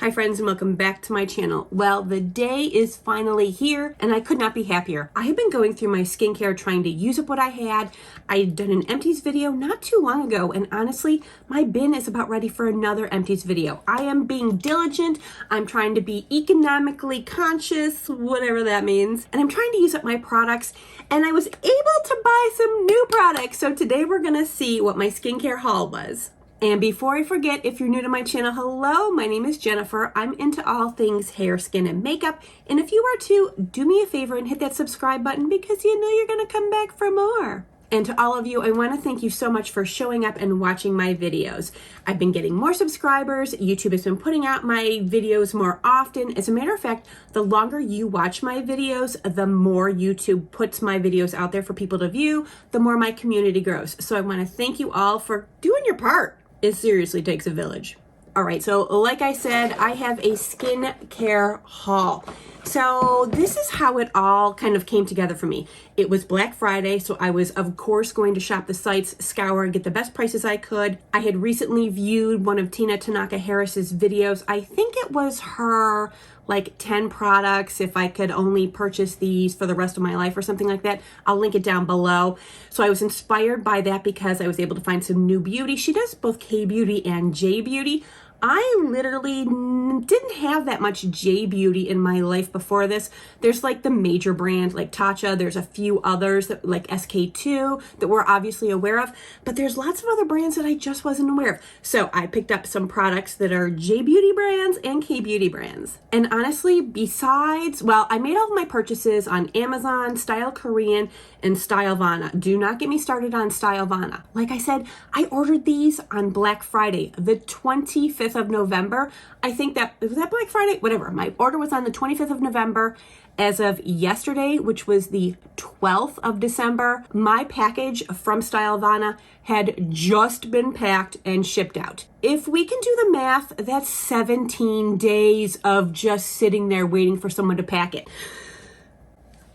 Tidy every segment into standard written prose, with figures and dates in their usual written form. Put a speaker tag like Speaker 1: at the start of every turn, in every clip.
Speaker 1: Hi friends, and welcome back to my channel. Well, the day is finally here and I could not be happier. I have been going through my skincare trying to use up what I had. I had done an empties video not too long ago, and honestly, my bin is about ready for another empties video. I am being diligent. I'm trying to be economically conscious, whatever that means. And I'm trying to use up my products, and I was able to buy some new products. So today we're gonna see what my skincare haul was. And before I forget, if you're new to my channel, hello, my name is Jennifer. I'm into all things hair, skin, and makeup. And if you are too, do me a favor and hit that subscribe button because you know you're gonna come back for more. And to all of you, I wanna thank you so much for showing up and watching my videos. I've been getting more subscribers. YouTube has been putting out my videos more often. As a matter of fact, the longer you watch my videos, the more YouTube puts my videos out there for people to view, the more my community grows. So I wanna thank you all for doing your part. It seriously takes a village. All right, so like I said, I have a skincare haul. So this is how it all kind of came together for me. It was Black Friday, so I was, of course, going to shop the sites, scour, and get the best prices I could. I had recently viewed one of Tina Tanaka Harris's videos. I think it was her, like 10 products, if I could only purchase these for the rest of my life or something like that. I'll link it down below. So I was inspired by that because I was able to find some new beauty. She does both K-beauty and J-beauty. I literally didn't have that much J-beauty in my life before this. There's like the major brand like Tatcha. There's a few others that like SK2 that we're obviously aware of, but there's lots of other brands that I just wasn't aware of. So I picked up some products that are J-beauty brands and K-beauty brands. And honestly, besides, well, I made all of my purchases on Amazon, Style Korean, and Stylovana. Do not get me started on Stylovana. Like I said, I ordered these on Black Friday, the 25th of November. I think was that Black Friday? Whatever. My order was on the 25th of November. As of yesterday, which was the 12th of December, my package from Stylovana had just been packed and shipped out. If we can do the math, that's 17 days of just sitting there waiting for someone to pack it.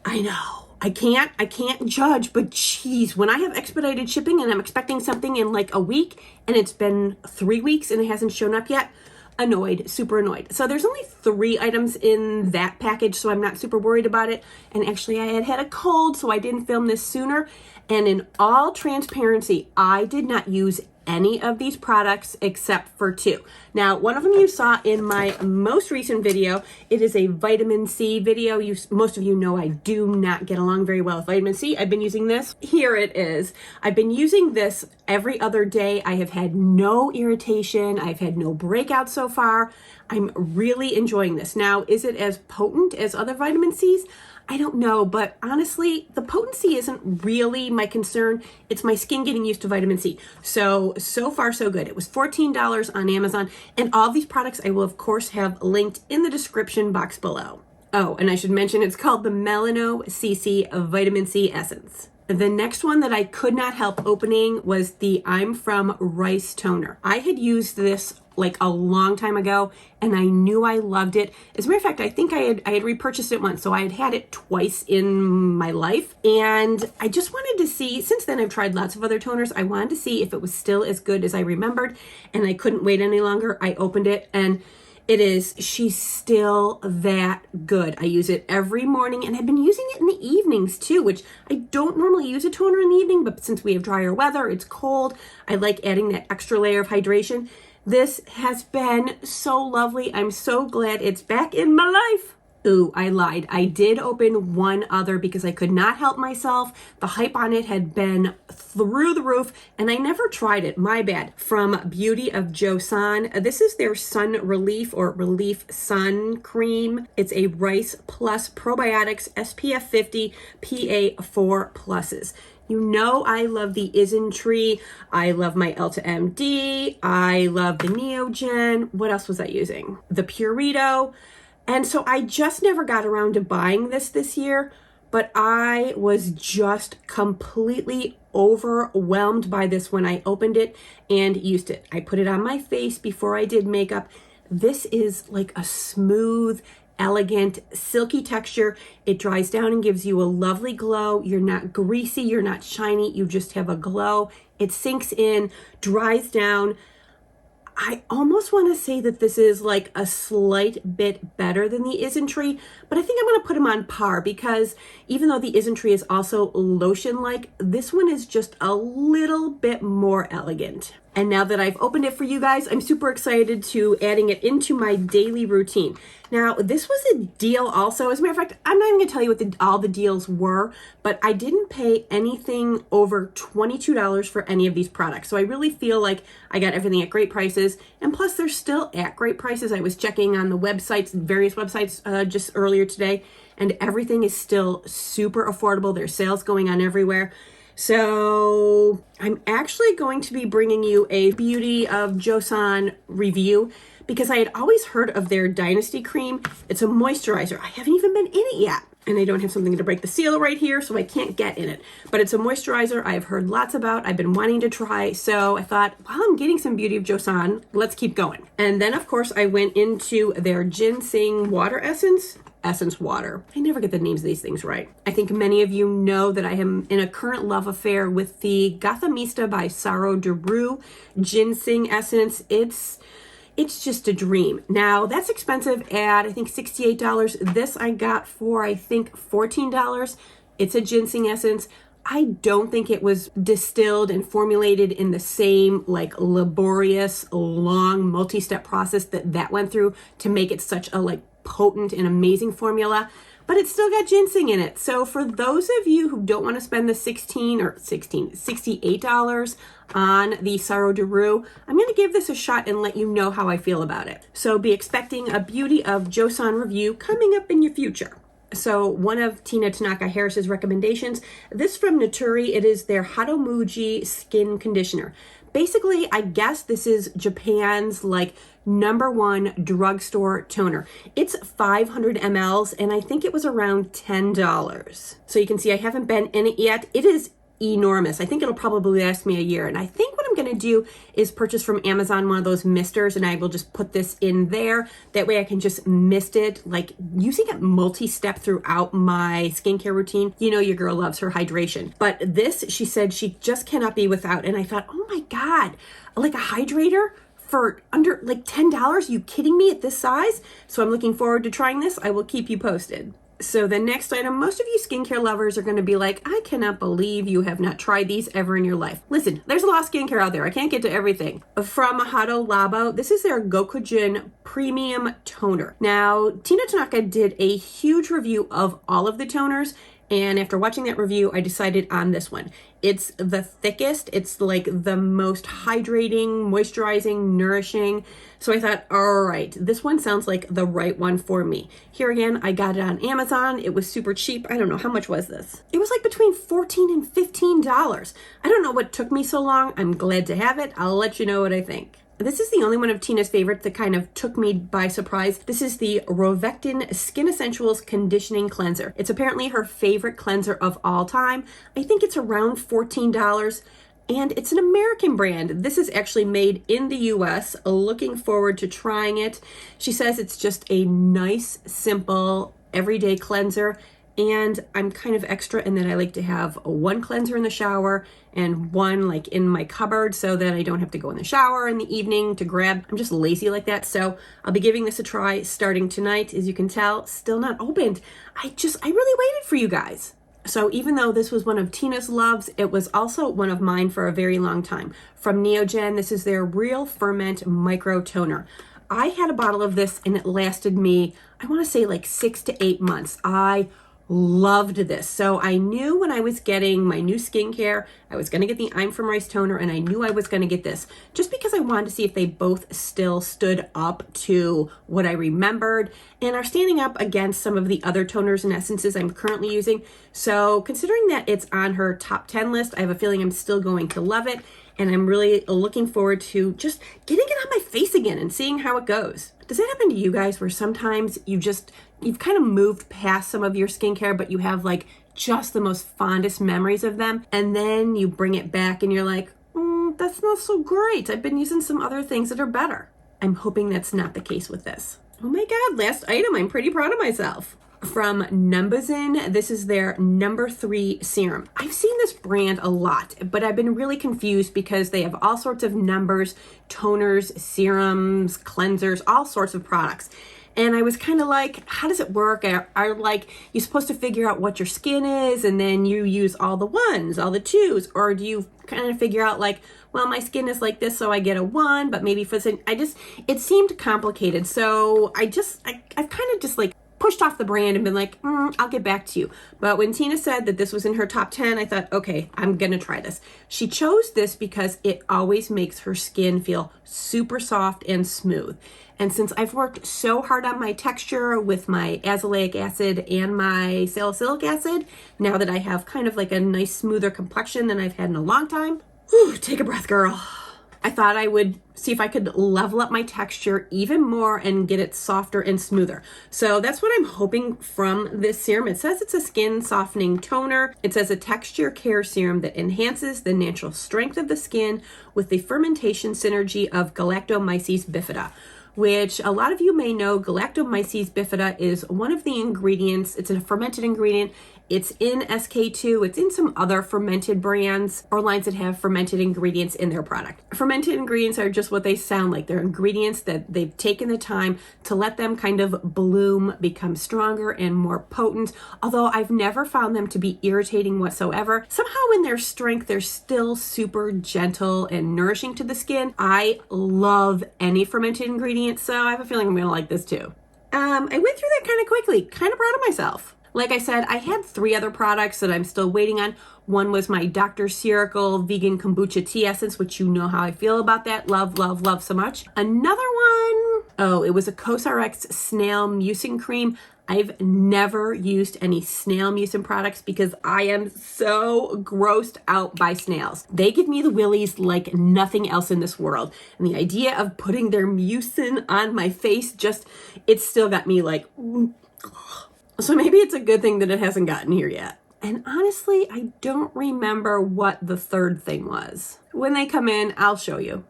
Speaker 1: I know. I can't judge, but geez, when I have expedited shipping and I'm expecting something in like a week and it's been 3 weeks and it hasn't shown up yet, annoyed, super annoyed. So there's only 3 items in that package, so I'm not super worried about it. And actually I had a cold, so I didn't film this sooner. And in all transparency, I did not use any of these products except for 2. Now, one of them you saw in my most recent video. It is a vitamin C video. Most of you know I do not get along very well with vitamin C. I've been using this. Here it is. I've been using this every other day. I have had no irritation. I've had no breakouts so far. I'm really enjoying this. Now, is it as potent as other vitamin C's? I don't know, but honestly, the potency isn't really my concern. It's my skin getting used to vitamin C. So far, so good. It was $14 on Amazon, and all these products I will, of course, have linked in the description box below. Oh, and I should mention it's called the Melano CC Vitamin C Essence. The next one that I could not help opening was the I'm From Rice Toner. I had used this like a long time ago and I knew I loved it. As a matter of fact, I think I had repurchased it once, so I had had it twice in my life. And I just wanted to see, since then I've tried lots of other toners, I wanted to see if it was still as good as I remembered, and I couldn't wait any longer. I opened it and it is, she's still that good. I use it every morning and I've been using it in the evenings too, which I don't normally use a toner in the evening, but since we have drier weather, it's cold, I like adding that extra layer of hydration. This has been so lovely. I'm so glad it's back in my life. Ooh, I lied. I did open one other because I could not help myself. The hype on it had been through the roof and I never tried it. My bad. From Beauty of Joseon. This is their Sun Relief or Relief Sun Cream. It's a Rice Plus Probiotics SPF 50 PA4 pluses. You know I love the Isntree. I love my Elta MD. I love the Neogen. What else was I using? The Purito. And so I just never got around to buying this year, but I was just completely overwhelmed by this when I opened it and used it. I put it on my face before I did makeup. This is like a smooth, elegant, silky texture. It dries down and gives you a lovely glow. You're not greasy, you're not shiny, you just have a glow. It sinks in, dries down. I almost want to say that this is like a slight bit better than the Isntree, but I think I'm going to put them on par because even though the Isntree is also lotion-like, this one is just a little bit more elegant. And now that I've opened it for you guys, I'm super excited to adding it into my daily routine. Now, this was a deal also. As a matter of fact, I'm not even going to tell you what all the deals were, but I didn't pay anything over $22 for any of these products. So I really feel like I got everything at great prices. And plus, they're still at great prices. I was checking on the websites, various websites just earlier today, and everything is still super affordable. There's sales going on everywhere. So I'm actually going to be bringing you a Beauty of Joseon review because I had always heard of their Dynasty Cream. It's a moisturizer. I haven't even been in it yet. And I don't have something to break the seal right here, so I can't get in it. But it's a moisturizer I've heard lots about. I've been wanting to try. So I thought, while I'm getting some Beauty of Joseon, let's keep going. And then, of course, I went into their Ginseng Water Essence water. I never get the names of these things right. I think many of you know that I am in a current love affair with the Gothamista by Saro Deru Ginseng Essence. It's just a dream. Now, that's expensive at, I think, $68. This I got for, I think, $14. It's a ginseng essence. I don't think it was distilled and formulated in the same like laborious, long, multi-step process that went through to make it such a like potent and amazing formula, but it's still got ginseng in it. So for those of you who don't want to spend the $68 on the Saro Deru, I'm going to give this a shot and let you know how I feel about it. So be expecting a Beauty of Joseon review coming up in your future. So one of Tina Tanaka Harris's recommendations, this from Naturi, it is their Hatomuji skin conditioner. Basically, I guess this is Japan's like #1 drugstore toner. It's 500 mLs and I think it was around $10. So you can see I haven't been in it yet. It is enormous. I think it'll probably last me a year. And I think what I'm going to do is purchase from Amazon one of those misters and I will just put this in there. That way I can just mist it, like using it multi-step throughout my skincare routine. You know your girl loves her hydration. But this, she said she just cannot be without. And I thought, oh my God, like a hydrator for under like $10? You kidding me at this size? So I'm looking forward to trying this. I will keep you posted. So the next item, most of you skincare lovers are going to be like, I cannot believe you have not tried these ever in your life. Listen, there's a lot of skincare out there. I can't get to everything. From Hato Labo, this is their Gokujin Premium Toner. Now, Tina Tanaka did a huge review of all of the toners, and after watching that review, I decided on this one. It's the thickest. It's like the most hydrating, moisturizing, nourishing. So I thought, all right, this one sounds like the right one for me. Here again, I got it on Amazon. It was super cheap. I don't know, how much was this? It was like between $14 and $15. I don't know what took me so long. I'm glad to have it. I'll let you know what I think. This is the only one of Tina's favorites that kind of took me by surprise. This is the Rovectin Skin Essentials Conditioning Cleanser. It's apparently her favorite cleanser of all time. I think it's around $14. And it's an American brand. This is actually made in the US. Looking forward to trying it. She says it's just a nice, simple, everyday cleanser. And I'm kind of extra in that I like to have one cleanser in the shower and one like in my cupboard so that I don't have to go in the shower in the evening to grab. I'm just lazy like that. So I'll be giving this a try starting tonight. As you can tell, still not opened. I really waited for you guys. So even though this was one of Tina's loves, it was also one of mine for a very long time. From Neogen, this is their Real Ferment Micro Toner. I had a bottle of this and it lasted me, I want to say like 6 to 8 months. I loved this. So I knew when I was getting my new skincare, I was going to get the I'm From Rice toner and I knew I was going to get this just because I wanted to see if they both still stood up to what I remembered and are standing up against some of the other toners and essences I'm currently using. So considering that it's on her top 10 list, I have a feeling I'm still going to love it. And I'm really looking forward to just getting it on my face again and seeing how it goes. Does that happen to you guys where sometimes you've kind of moved past some of your skincare, but you have like just the most fondest memories of them, and then you bring it back and you're like, that's not so great. I've been using some other things that are better. I'm hoping that's not the case with this. Oh my God, last item. I'm pretty proud of myself. from Mucing. This is their number 3 serum. I've seen this brand a lot, but I've been really confused because they have all sorts of numbers, toners, serums, cleansers, all sorts of products. And I was kind of like, how does it work? Are like, you're supposed to figure out what your skin is and then you use all the 1s, all the 2s, or do you kind of figure out like, well, my skin is like this, so I get a 1, but maybe for the, it seemed complicated. So I've kind of just like pushed off the brand and been like, I'll get back to you. But when Tina said that this was in her top 10, I thought, okay, I'm gonna try this. She chose this because it always makes her skin feel super soft and smooth. And since I've worked so hard on my texture with my azelaic acid and my salicylic acid, now that I have kind of like a nice smoother complexion than I've had in a long time, take a breath, girl. I thought I would see if I could level up my texture even more and get it softer and smoother. So that's what I'm hoping from this serum. It says it's a skin softening toner. It says a texture care serum that enhances the natural strength of the skin with the fermentation synergy of Galactomyces bifida, which a lot of you may know. Galactomyces bifida is one of the ingredients. It's a fermented ingredient. It's in SK2. It's in some other fermented brands or lines that have fermented ingredients in their product. Fermented ingredients are just what they sound like. They're ingredients that they've taken the time to let them kind of bloom, become stronger and more potent. Although I've never found them to be irritating whatsoever. Somehow in their strength, they're still super gentle and nourishing to the skin. I love any fermented ingredients, so I have a feeling I'm gonna like this too. I went through that kind of quickly, kind of proud of myself. Like I said, I had 3 other products that I'm still waiting on. One was my Dr. Circle Vegan Kombucha Tea Essence, which you know how I feel about that. Love, love, love so much. Another one, it was a Kosar X Snail Mucing Cream. I've never used any snail mucin products because I am so grossed out by snails. They give me the willies like nothing else in this world. And the idea of putting their mucin on my face, it's still got me like, so maybe it's a good thing that it hasn't gotten here yet. And honestly, I don't remember what the 3rd thing was. When they come in, I'll show you.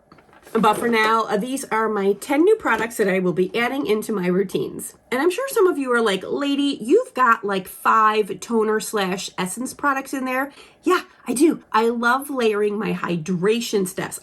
Speaker 1: But for now, these are my 10 new products that I will be adding into my routines. And I'm sure some of you are like, lady, you've got like 5 toner/essence products in there. Yeah, I do. I love layering my hydration steps.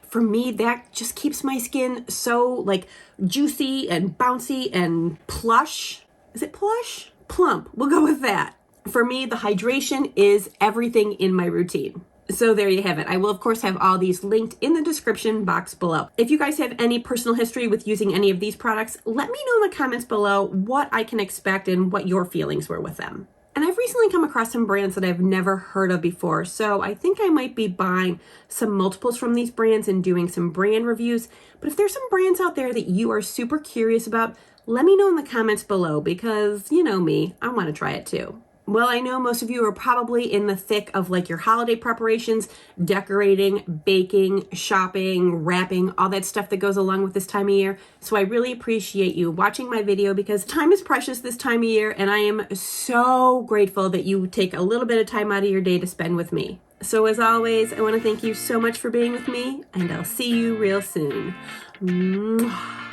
Speaker 1: For me, that just keeps my skin so like juicy and bouncy and plush. Is it plush? Plump. We'll go with that. For me, the hydration is everything in my routine. So there you have it. I will, of course, have all these linked in the description box below. If you guys have any personal history with using any of these products, let me know in the comments below what I can expect and what your feelings were with them. And I've recently come across some brands that I've never heard of before, so I think I might be buying some multiples from these brands and doing some brand reviews. But if there's some brands out there that you are super curious about, let me know in the comments below because, you know me, I want to try it too. Well, I know most of you are probably in the thick of like your holiday preparations, decorating, baking, shopping, wrapping, all that stuff that goes along with this time of year. So I really appreciate you watching my video because time is precious this time of year and I am so grateful that you take a little bit of time out of your day to spend with me. So as always, I want to thank you so much for being with me and I'll see you real soon. Mwah.